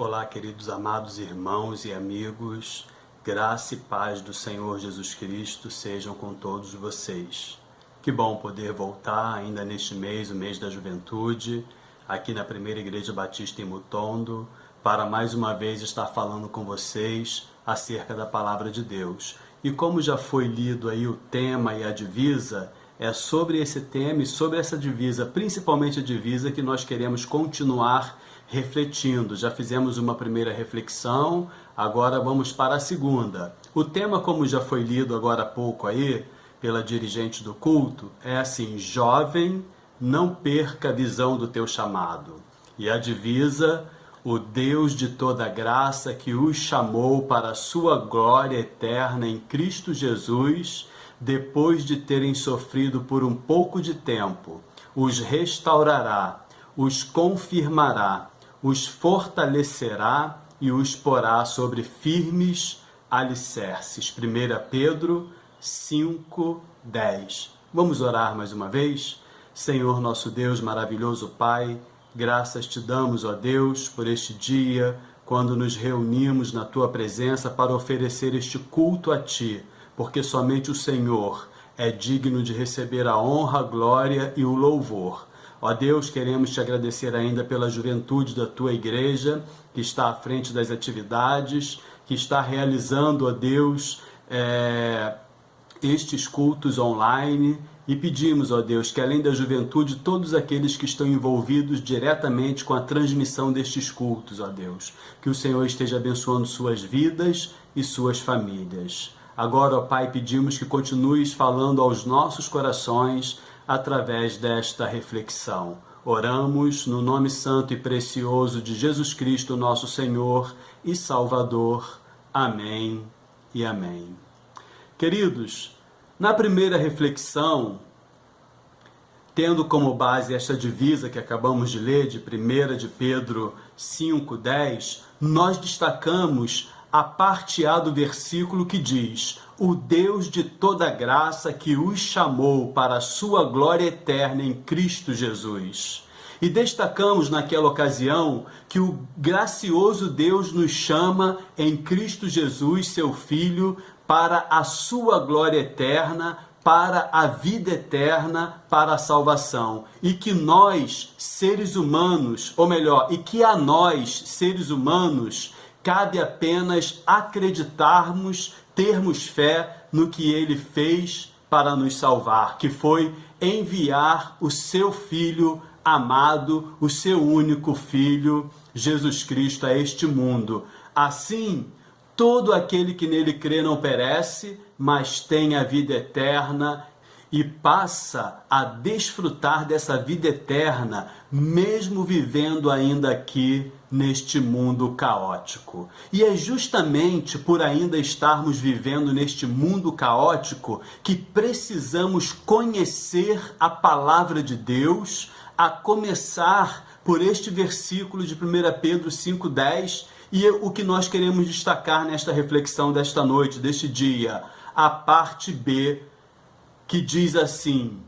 Olá, queridos amados irmãos e amigos, graça e paz do Senhor Jesus Cristo sejam com todos vocês. Que bom poder voltar ainda neste mês, o mês da juventude, aqui na Primeira Igreja Batista em Mutondo, para mais uma vez estar falando com vocês acerca da Palavra de Deus. E como já foi lido aí o tema e a divisa, é sobre esse tema e sobre essa divisa, principalmente a divisa, que nós queremos continuar refletindo. Já fizemos uma primeira reflexão, agora vamos para a segunda. O tema, como já foi lido agora há pouco aí, pela dirigente do culto, é assim: jovem, não perca a visão do teu chamado. E a divisa: o Deus de toda graça que os chamou para a sua glória eterna em Cristo Jesus, depois de terem sofrido por um pouco de tempo, os restaurará, os confirmará, os fortalecerá e os porá sobre firmes alicerces. 1 Pedro 5:10. Vamos orar mais uma vez? Senhor nosso Deus, maravilhoso Pai, graças te damos, ó Deus, por este dia, quando nos reunimos na Tua presença para oferecer este culto a Ti, porque somente o Senhor é digno de receber a honra, a glória e o louvor. Ó Deus, queremos te agradecer ainda pela juventude da Tua igreja, que está à frente das atividades, que está realizando, ó Deus, estes cultos online, e pedimos, ó Deus, que além da juventude, todos aqueles que estão envolvidos diretamente com a transmissão destes cultos, ó Deus, que o Senhor esteja abençoando suas vidas e suas famílias. Agora, ó Pai, pedimos que continues falando aos nossos corações através desta reflexão. Oramos no nome santo e precioso de Jesus Cristo, nosso Senhor e Salvador. Amém e amém. Queridos, na primeira reflexão, tendo como base esta divisa que acabamos de ler, de 1 de Pedro 5:10, nós destacamos a parte A do versículo que diz: o Deus de toda graça que os chamou para a sua glória eterna em Cristo Jesus. E destacamos naquela ocasião que o gracioso Deus nos chama em Cristo Jesus, seu Filho, para a sua glória eterna, para a vida eterna, para a salvação. E que nós, seres humanos, ou melhor, e que a nós, seres humanos, cabe apenas acreditarmos, termos fé no que Ele fez para nos salvar, que foi enviar o seu Filho amado, o seu único Filho, Jesus Cristo, a este mundo. Assim, todo aquele que nele crê não perece, mas tem a vida eterna e passa a desfrutar dessa vida eterna, mesmo vivendo ainda aqui neste mundo caótico. E é justamente por ainda estarmos vivendo neste mundo caótico que precisamos conhecer a palavra de Deus, a começar por este versículo de 1 Pedro 5:10, e o que nós queremos destacar nesta reflexão desta noite, deste dia, a parte B, que diz assim: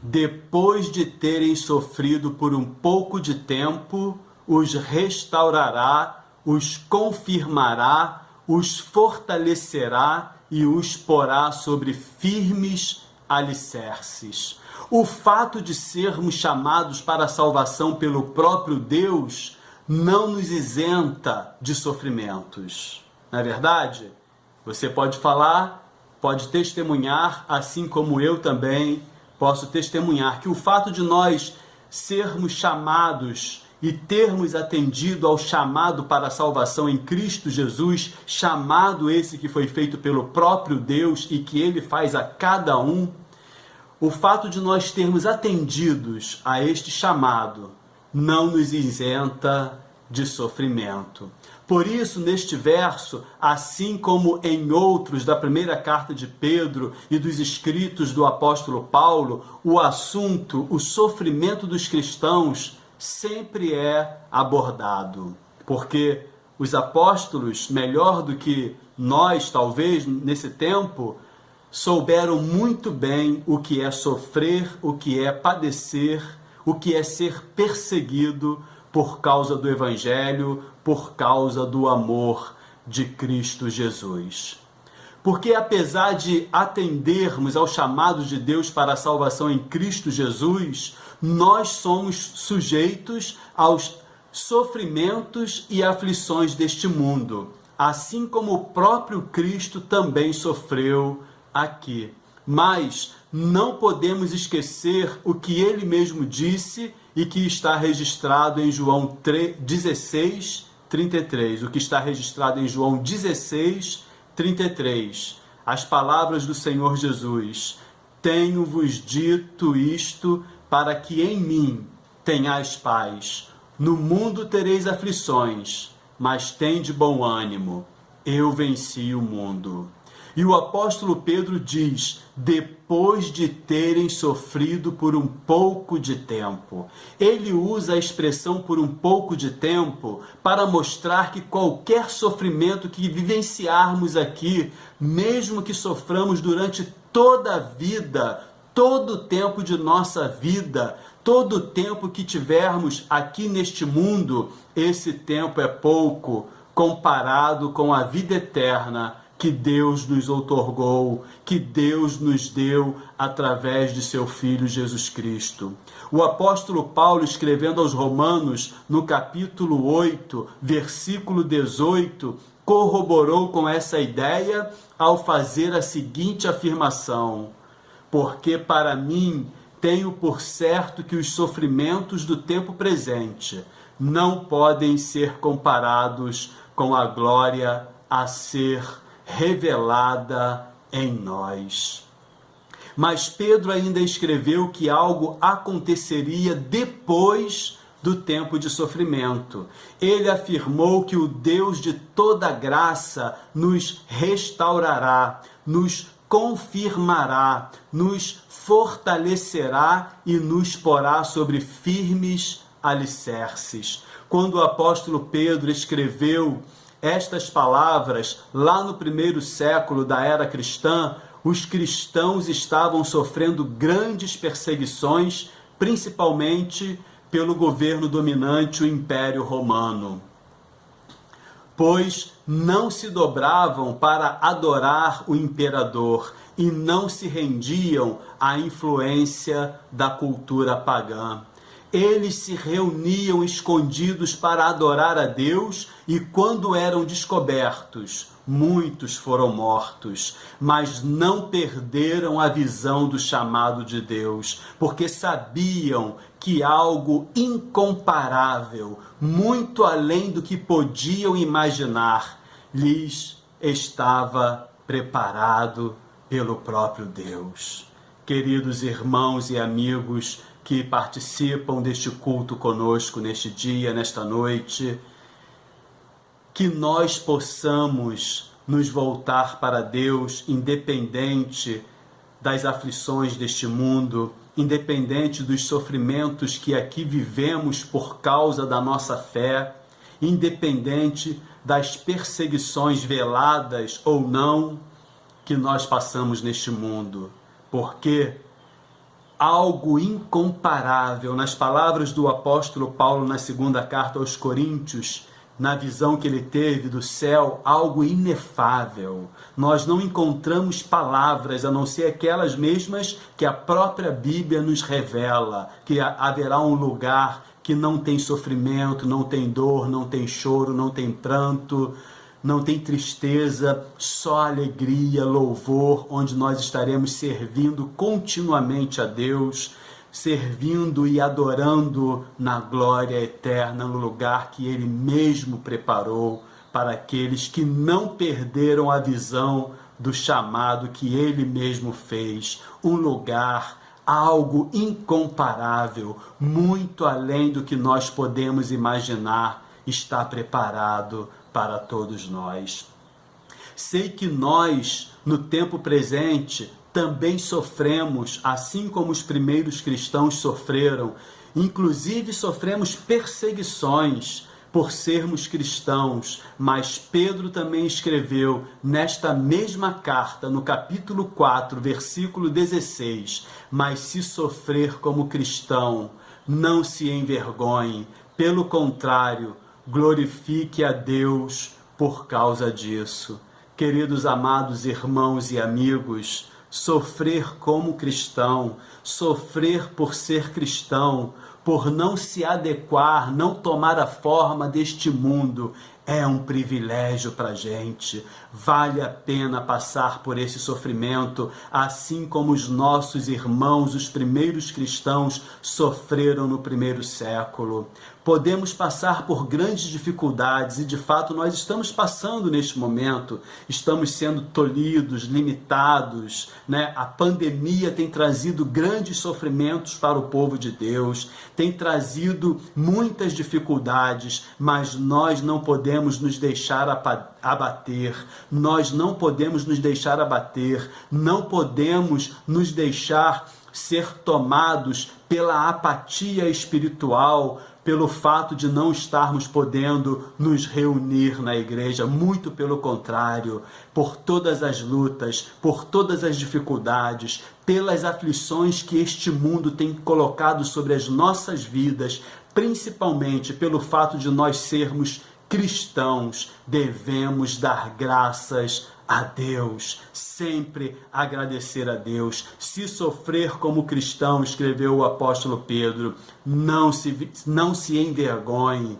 depois de terem sofrido por um pouco de tempo, os restaurará, os confirmará, os fortalecerá e os porá sobre firmes alicerces. O fato de sermos chamados para a salvação pelo próprio Deus não nos isenta de sofrimentos. Não é verdade? Você pode falar, pode testemunhar, assim como eu também posso testemunhar, que o fato de nós sermos chamados e termos atendido ao chamado para a salvação em Cristo Jesus, chamado esse que foi feito pelo próprio Deus e que Ele faz a cada um, o fato de nós termos atendidos a este chamado não nos isenta de sofrimento. Por isso, neste verso, assim como em outros da primeira carta de Pedro e dos escritos do apóstolo Paulo, o assunto, o sofrimento dos cristãos, sempre é abordado. Porque os apóstolos, melhor do que nós, talvez, nesse tempo, souberam muito bem o que é sofrer, o que é padecer, o que é ser perseguido por causa do Evangelho, por causa do amor de Cristo Jesus. Porque apesar de atendermos ao chamado de Deus para a salvação em Cristo Jesus, nós somos sujeitos aos sofrimentos e aflições deste mundo, assim como o próprio Cristo também sofreu aqui. Mas não podemos esquecer o que ele mesmo disse e que está registrado em João 16, 33. O que está registrado em João 16, 33. As palavras do Senhor Jesus: tenho-vos dito isto para que em mim tenhais paz. No mundo tereis aflições, mas tende bom ânimo. Eu venci o mundo. E o apóstolo Pedro diz: depois de terem sofrido por um pouco de tempo. Ele usa a expressão por um pouco de tempo para mostrar que qualquer sofrimento que vivenciarmos aqui, mesmo que soframos durante toda a vida, todo o tempo de nossa vida, todo o tempo que tivermos aqui neste mundo, esse tempo é pouco comparado com a vida eterna que Deus nos outorgou, que Deus nos deu através de seu Filho Jesus Cristo. O apóstolo Paulo, escrevendo aos Romanos, no capítulo 8, versículo 18, corroborou com essa ideia ao fazer a seguinte afirmação: porque para mim tenho por certo que os sofrimentos do tempo presente não podem ser comparados com a glória a ser revelada em nós. Mas Pedro ainda escreveu que algo aconteceria depois do tempo de sofrimento. Ele afirmou que o Deus de toda graça nos restaurará, nos confirmará, nos fortalecerá e nos porá sobre firmes alicerces. Quando o apóstolo Pedro escreveu estas palavras, lá no primeiro século da era cristã, os cristãos estavam sofrendo grandes perseguições, principalmente pelo governo dominante, o Império Romano, pois não se dobravam para adorar o imperador e não se rendiam à influência da cultura pagã. Eles se reuniam escondidos para adorar a Deus e, quando eram descobertos, muitos foram mortos, mas não perderam a visão do chamado de Deus, porque sabiam que algo incomparável, muito além do que podiam imaginar, lhes estava preparado pelo próprio Deus. Queridos irmãos e amigos que participam deste culto conosco neste dia, nesta noite, que nós possamos nos voltar para Deus, independente das aflições deste mundo, independente dos sofrimentos que aqui vivemos por causa da nossa fé, independente das perseguições veladas ou não que nós passamos neste mundo, porque algo incomparável, nas palavras do apóstolo Paulo na segunda carta aos Coríntios, na visão que ele teve do céu, algo inefável. Nós não encontramos palavras a não ser aquelas mesmas que a própria Bíblia nos revela, que haverá um lugar que não tem sofrimento, não tem dor, não tem choro, não tem pranto, não tem tristeza, só alegria, louvor, onde nós estaremos servindo continuamente a Deus, servindo e adorando na glória eterna, no lugar que Ele mesmo preparou para aqueles que não perderam a visão do chamado que Ele mesmo fez. Um lugar, algo incomparável, muito além do que nós podemos imaginar, está preparado para todos nós. Sei que nós, no tempo presente, também sofremos, assim como os primeiros cristãos sofreram. Inclusive sofremos perseguições por sermos cristãos. Mas Pedro também escreveu nesta mesma carta, no capítulo 4, versículo 16: mas se sofrer como cristão, não se envergonhe, Pelo contrário, glorifique a Deus por causa disso. Queridos amados irmãos e amigos, sofrer como cristão, sofrer por ser cristão, por não se adequar, não tomar a forma deste mundo, é um privilégio para a gente. Vale a pena passar por esse sofrimento, assim como os nossos irmãos, os primeiros cristãos, sofreram no primeiro século. Podemos passar por grandes dificuldades e, de fato, nós estamos passando neste momento. Estamos sendo tolhidos, limitados, né? A pandemia tem trazido grandes sofrimentos para o povo de Deus, tem trazido muitas dificuldades, mas nós não podemos nos deixar abater, nós não podemos nos deixar abater, não podemos nos deixar ser tomados pela apatia espiritual, pelo fato de não estarmos podendo nos reunir na igreja. Muito pelo contrário, por todas as lutas, por todas as dificuldades, pelas aflições que este mundo tem colocado sobre as nossas vidas, principalmente pelo fato de nós sermos cristãos, devemos dar graças a Deus, sempre agradecer a Deus. Se sofrer como cristão, escreveu o apóstolo Pedro, não se envergonhe.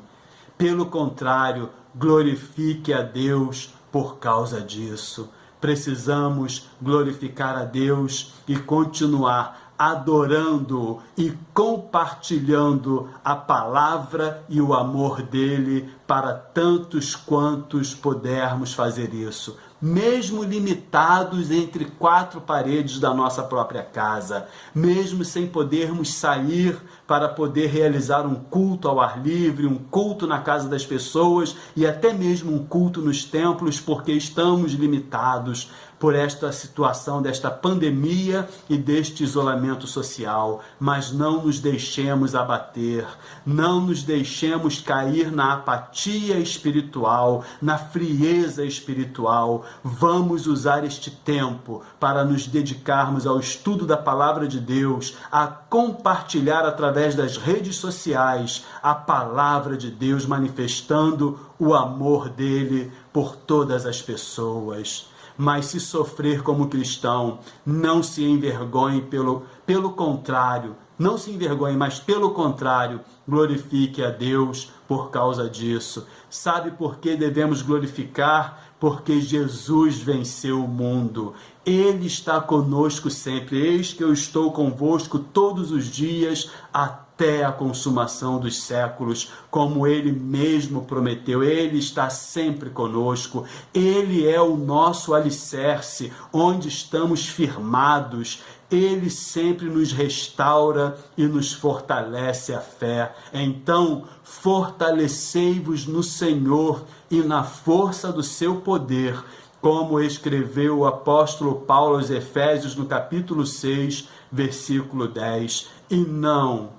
Pelo contrário, glorifique a Deus por causa disso. Precisamos glorificar a Deus e continuar adorando e compartilhando a palavra e o amor dele para tantos quantos pudermos fazer isso, mesmo limitados entre quatro paredes da nossa própria casa, mesmo sem podermos sair para poder realizar um culto ao ar livre, um culto na casa das pessoas e até mesmo um culto nos templos, porque estamos limitados por esta situação, desta pandemia e deste isolamento social. Mas não nos deixemos abater, não nos deixemos cair na apatia espiritual, na frieza espiritual. Vamos usar este tempo para nos dedicarmos ao estudo da palavra de Deus, a compartilhar através das redes sociais a palavra de Deus, manifestando o amor dele por todas as pessoas. Mas se sofrer como cristão, não se envergonhe, pelo contrário, não se envergonhe, mas pelo contrário, glorifique a Deus por causa disso. Sabe por que devemos glorificar? Porque Jesus venceu o mundo. Ele está conosco sempre. Eis que eu estou convosco todos os dias até a consumação dos séculos, como ele mesmo prometeu. Ele está sempre conosco. Ele é o nosso alicerce, onde estamos firmados. Ele sempre nos restaura e nos fortalece a fé. Então, fortalecei-vos no Senhor e na força do seu poder, como escreveu o apóstolo Paulo aos Efésios no capítulo 6, versículo 10. E não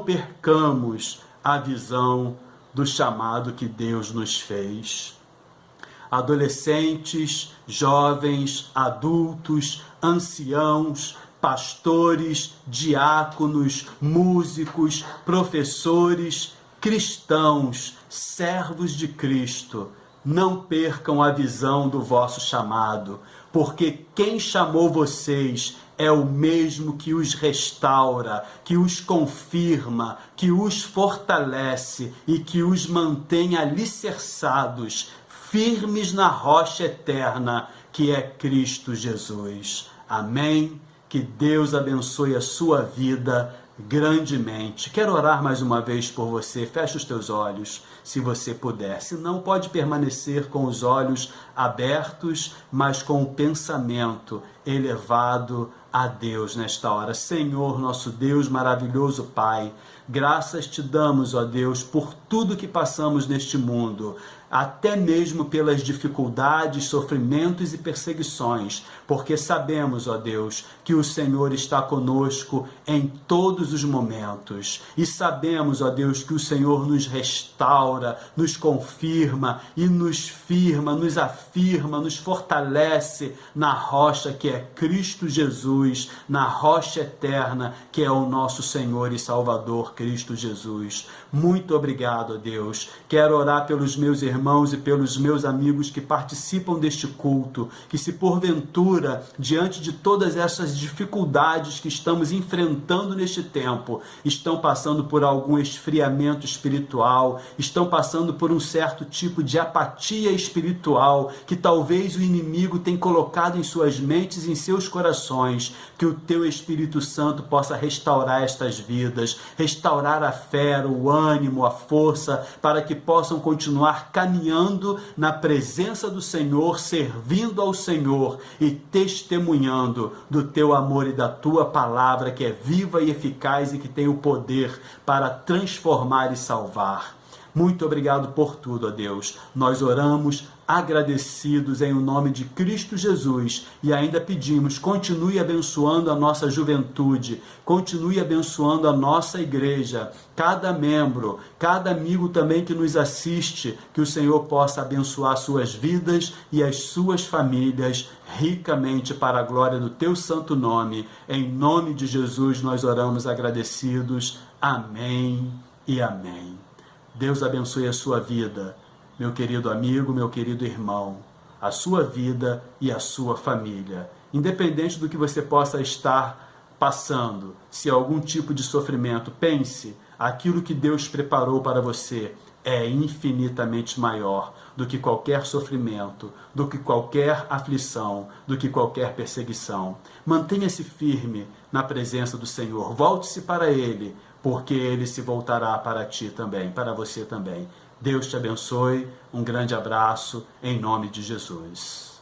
percamos a visão do chamado que Deus nos fez. Adolescentes, jovens, adultos, anciãos, pastores, diáconos, músicos, professores, cristãos, servos de Cristo, não percam a visão do vosso chamado, porque quem chamou vocês é o mesmo que os restaura, que os confirma, que os fortalece e que os mantém alicerçados, firmes na rocha eterna, que é Cristo Jesus. Amém? Que Deus abençoe a sua vida grandemente. Quero orar mais uma vez por você. Feche os teus olhos, se você puder. Se não, pode permanecer com os olhos abertos, mas com o pensamento elevado a Deus nesta hora. Senhor, nosso Deus, maravilhoso Pai, graças te damos, ó Deus, por tudo que passamos neste mundo, até mesmo pelas dificuldades, sofrimentos e perseguições, porque sabemos, ó Deus, que o Senhor está conosco em todos os momentos. E sabemos, ó Deus, que o Senhor nos restaura, nos confirma e nos firma, nos afirma, nos fortalece na rocha que é Cristo Jesus, na rocha eterna que é o nosso Senhor e Salvador. Senhor Cristo Jesus. Muito obrigado, ó Deus. Quero orar pelos meus irmãos e pelos meus amigos que participam deste culto, que se porventura, diante de todas essas dificuldades que estamos enfrentando neste tempo, estão passando por algum esfriamento espiritual, estão passando por um certo tipo de apatia espiritual que talvez o inimigo tenha colocado em suas mentes e em seus corações, que o teu Espírito Santo possa restaurar estas vidas, restaurar a fé, o ânimo, a força, para que possam continuar caminhando na presença do Senhor, servindo ao Senhor e testemunhando do teu amor e da tua palavra, que é viva e eficaz e que tem o poder para transformar e salvar. Muito obrigado por tudo, ó Deus. Nós oramos agradecidos em o nome de Cristo Jesus e ainda pedimos, continue abençoando a nossa juventude, continue abençoando a nossa igreja, cada membro, cada amigo também que nos assiste, que o Senhor possa abençoar suas vidas e as suas famílias ricamente para a glória do teu santo nome. Em nome de Jesus nós oramos agradecidos. Amém e amém. Deus abençoe a sua vida, meu querido amigo, meu querido irmão, a sua vida e a sua família. Independente do que você possa estar passando, se algum tipo de sofrimento, pense, aquilo que Deus preparou para você é infinitamente maior do que qualquer sofrimento, do que qualquer aflição, do que qualquer perseguição. Mantenha-se firme na presença do Senhor, volte-se para Ele, porque Ele se voltará para ti também, para você também. Deus te abençoe, um grande abraço, em nome de Jesus.